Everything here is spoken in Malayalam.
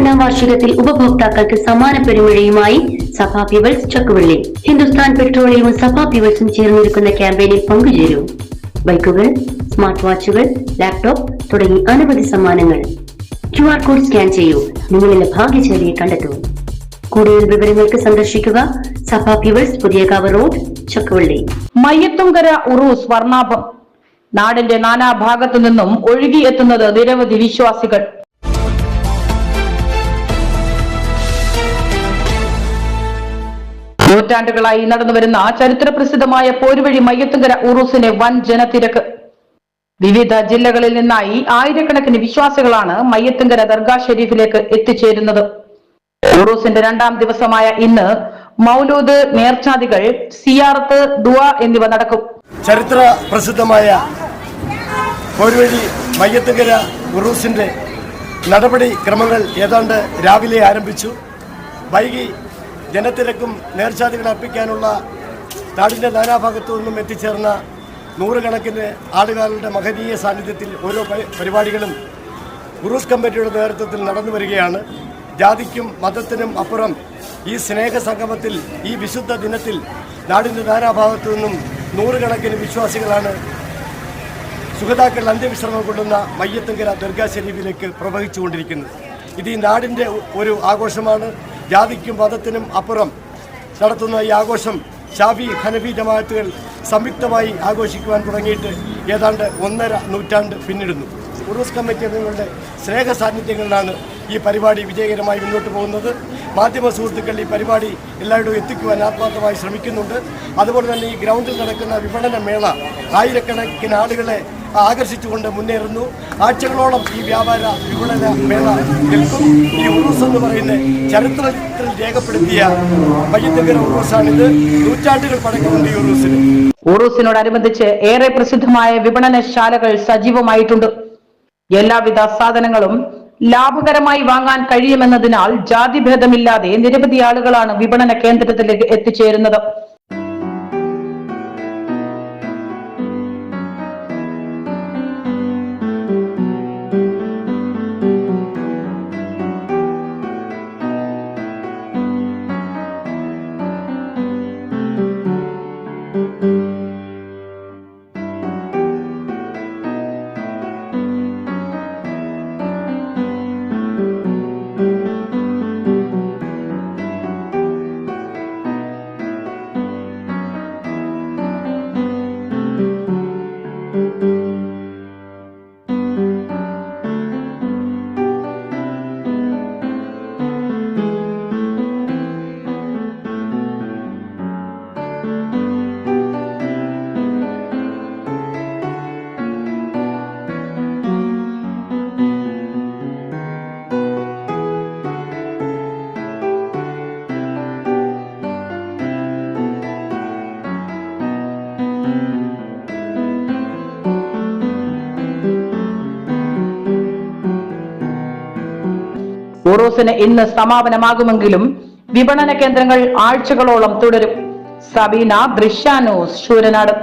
ഒന്നാം വാർഷികത്തിൽ ഉപഭോക്താക്കൾക്ക് സമ്മാന പെരുമഴയുമായി സഫ പീപ്പിൾസ് ചക്കുവള്ളി. ഹിന്ദുസ്ഥാൻ പെട്രോളിയവും സഫ പീപ്പിൾസും ചേർന്നൊരുക്കുന്ന ക്യാമ്പയിനിൽ പങ്കുചേരൂ. ബൈക്കുകൾ, സ്മാർട്ട് വാച്ചുകൾ, ലാപ്ടോപ്പ് തുടങ്ങി അനവധി സമ്മാനങ്ങൾ. QR കോഡ് സ്കാൻ ചെയ്യൂ. നിങ്ങളിലെ ഭാഗ്യശാലിയെ കണ്ടെത്തൂ. കൂടുതൽ വിവരങ്ങൾക്ക് സന്ദർശിക്കുക സഫ പീപ്പിൾസ്, പുതിയകാവ് റോഡ്, ചക്കുവള്ളി. മയ്യത്തുങ്കര ഉറൂസ് വർണ്ണാഭം. നാടിന്റെ നാനാഭാഗത്തു നിന്നും ഒഴുകിയെത്തുന്നത് നിരവധി വിശ്വാസികൾ. നൂറ്റാണ്ടുകളായി നടന്നുവരുന്ന ചരിത്രപ്രസിദ്ധമായ പോരുവഴി മയ്യത്തുങ്കര ഉറൂസിന് വൻ ജനത്തിരക്ക്. വിവിധ ജില്ലകളിൽ നിന്നായി ആയിരക്കണക്കിന് വിശ്വാസികളാണ് മയ്യത്തുങ്കര ദർഗാ ഷെരീഫിലേക്ക് എത്തിച്ചേരുന്നത്. ഉറൂസിന്റെ രണ്ടാം ദിവസമായ ഇന്ന് മൗലൂദ്, നേർച്ചാദികൾ, സിയാറത്ത്, ദുആ എന്നിവ നടക്കും. ചരിത്ര പ്രസിദ്ധമായ പോരുവഴി മയ്യത്തുങ്കര ഉറൂസിന്റെ നടപടി ക്രമങ്ങൾ ഏതാണ്ട് രാവിലെ ആരംഭിച്ചു. വൈകി ജനത്തിരക്കും നേർച്ചാദികൾ അർപ്പിക്കാനുള്ള നാടിന്റെ നാനാഭാഗത്തു നിന്നും എത്തിച്ചേർന്ന നൂറുകണക്കിന് ആളുകളുടെ മഹനീയ സാന്നിധ്യത്തിൽ ഓരോ പരിപാടികളും ഉറൂസ് കമ്മിറ്റിയുടെ നേതൃത്വത്തിൽ നടന്നു വരികയാണ്. ജാതിക്കും മതത്തിനും അപ്പുറം ഈ സ്നേഹ സംഗമത്തിൽ, ഈ വിശുദ്ധ ദിനത്തിൽ നാടിൻ്റെ നാനാഭാഗത്തു നിന്നും നൂറുകണക്കിന് വിശ്വാസികളാണ് സുഹൃതാക്കൾ അന്ത്യവിശ്രമം കൊള്ളുന്ന മയ്യത്തുങ്കര ദർഗാ ഷെരീഫിലേക്ക് പ്രവഹിച്ചുകൊണ്ടിരിക്കുന്നത്. ഇത് ഈ നാടിൻ്റെ ഒരു ആഘോഷമാണ്. ജാതിക്കും മതത്തിനും അപ്പുറം നടത്തുന്ന ഈ ആഘോഷം ഷാഫി, ഹനഫി ജമാഅത്തുകൾ സംയുക്തമായി ആഘോഷിക്കുവാൻ തുടങ്ങിയിട്ട് ഏതാണ്ട് 1.5 നൂറ്റാണ്ട് പിന്നിടുന്നു. ഉറൂസ് കമ്മിറ്റി അംഗങ്ങളുടെ സ്നേഹ സാന്നിധ്യങ്ങളിലാണ് ഈ പരിപാടി വിജയകരമായി മുന്നോട്ട് പോകുന്നത്. മാധ്യമ സുഹൃത്തുക്കൾ ഈ പരിപാടി എല്ലായിടവും എത്തിക്കുവാൻ ആത്മാർത്ഥമായി ശ്രമിക്കുന്നുണ്ട്. അതുപോലെ തന്നെ ഈ ഗ്രൗണ്ടിൽ നടക്കുന്ന വിപണന മേള ആയിരക്കണക്കിന് ആളുകളെ ആകർഷിച്ചുകൊണ്ട് മുന്നേറുന്നു. ആഴ്ചകളോളം ഈ വ്യാപാര വിപണന മേള നിൽക്കും. ഈ ഉറൂസ് എന്ന് പറയുന്ന ചരിത്രത്തിൽ രേഖപ്പെടുത്തിയ മയ്യത്തുങ്കര ഉറൂസാണിത്. നൂറ്റാണ്ടുകൾ പഴക്കമുണ്ട് ഈ ഉറൂസിന്. ഉറൂസിനോടനുബന്ധിച്ച് ഏറെ പ്രസിദ്ധമായ വിപണനശാലകൾ സജീവമായിട്ടുണ്ട്. എല്ലാവിധ സാധനങ്ങളും ലാഭകരമായി വാങ്ങാൻ കഴിയുമെന്നതിനാൽ ജാതിഭേദമില്ലാതെ നിരവധി ആളുകളാണ് വിപണന കേന്ദ്രത്തിലേക്ക് എത്തിച്ചേരുന്നത്. ഉറൂസിന് ഇന്ന് സമാപനമാകുമെങ്കിലും വിപണന കേന്ദ്രങ്ങൾ ആഴ്ചകളോളം തുടരും. സബീന, ദൃശ്യ ന്യൂസ്, ശൂരനാട്.